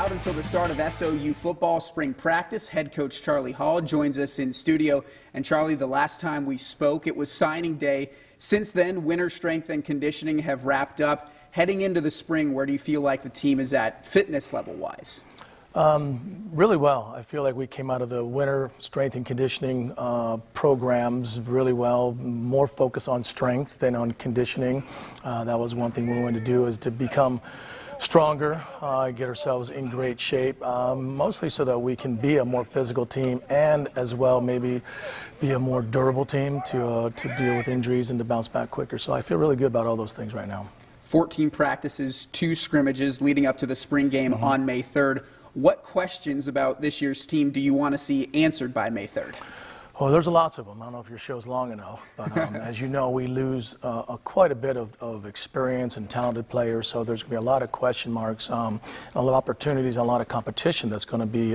out until the start of SOU football spring practice. Head coach Charlie Hall joins us in studio. And Charlie, the last time we spoke, it was signing day. Since then, winter strength and conditioning have wrapped up. Heading into the spring, where do you feel like the team is at fitness level-wise? Really well. I feel like we came out of the winter strength and conditioning programs really well, more focus on strength than on conditioning. That was one thing we wanted to do, is to become stronger, get ourselves in great shape, mostly so that we can be a more physical team and as well maybe be a more durable team to deal with injuries and to bounce back quicker. So I feel really good about all those things right now. 14 practices, 2 scrimmages leading up to the spring game on May 3rd. What questions about this year's team do you want to see answered by May 3rd? Oh, there's lots of them. I don't know if your show's long enough, but as you know, we lose quite a bit of experience and talented players, so there's going to be a lot of question marks, a lot of opportunities, and a lot of competition that's going to be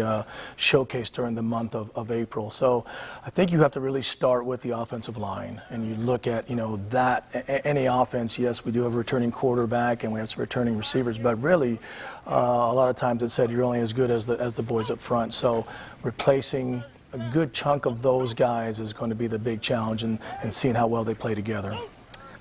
showcased during the month of April. So I think you have to really start with the offensive line, and you look at, any offense. Yes, we do have a returning quarterback, and we have some returning receivers, but really, a lot of times it's said you're only as good as the boys up front. So replacing a good chunk of those guys is going to be the big challenge, and seeing how well they play together.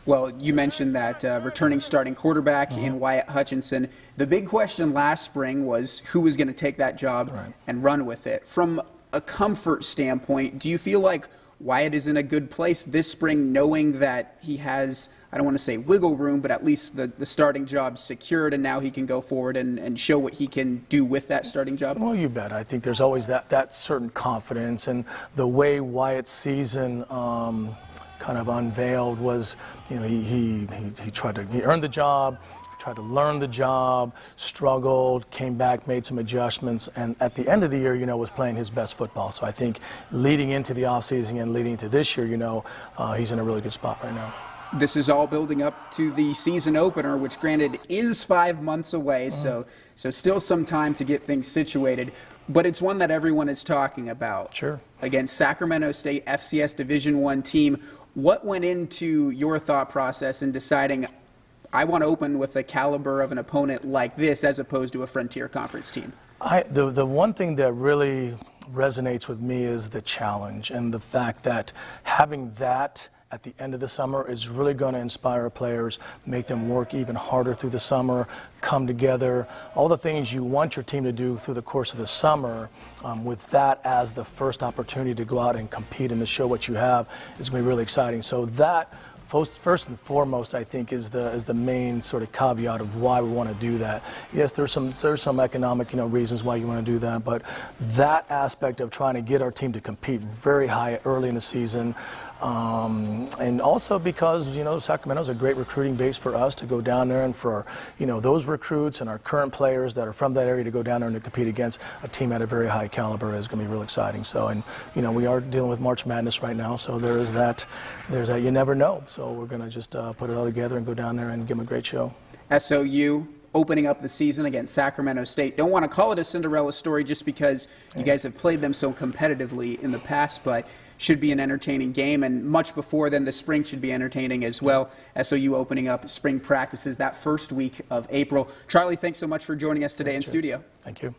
Well, you mentioned that returning starting quarterback in Wyatt Hutchinson. The big question last spring was who was going to take that job and run with it. From a comfort standpoint, do you feel like Wyatt is in a good place this spring, knowing that he has, I don't want to say wiggle room, but at least the starting job secured, and now he can go forward and show what he can do with that starting job? Well, you bet. I think there's always that certain confidence, and the way Wyatt's season kind of unveiled was, he earned the job, tried to learn the job, struggled, came back, made some adjustments, and at the end of the year, was playing his best football. So I think leading into the offseason and leading into this year, he's in a really good spot right now. This is all building up to the season opener, which granted is 5 months away, so still some time to get things situated. But it's one that everyone is talking about. Sure. Against Sacramento State, FCS Division I team. What went into your thought process in deciding, I want to open with the caliber of an opponent like this as opposed to a Frontier Conference team? The one thing that really resonates with me is the challenge, and the fact that having that at the end of the summer is really going to inspire players, make them work even harder through the summer, come together, all the things you want your team to do through the course of the summer. With that as the first opportunity to go out and compete and to show what you have is going to be really exciting. So that, first and foremost, I think is the main sort of caveat of why we want to do that. Yes, there's some economic reasons why you want to do that, but that aspect of trying to get our team to compete very high early in the season, and also because Sacramento's a great recruiting base for us to go down there, and for those recruits and our current players that are from that area to go down there and to compete against a team at a very high caliber is going to be real exciting. So, and we are dealing with March Madness right now, so there's that you never know. So we're going to just put it all together and go down there and give them a great show. SOU opening up the season against Sacramento State. Don't want to call it a Cinderella story just because you guys have played them so competitively in the past, but should be an entertaining game, and much before then the spring should be entertaining as well. SOU opening up spring practices that first week of April. Charlie, thanks so much for joining us today in studio. Thank you.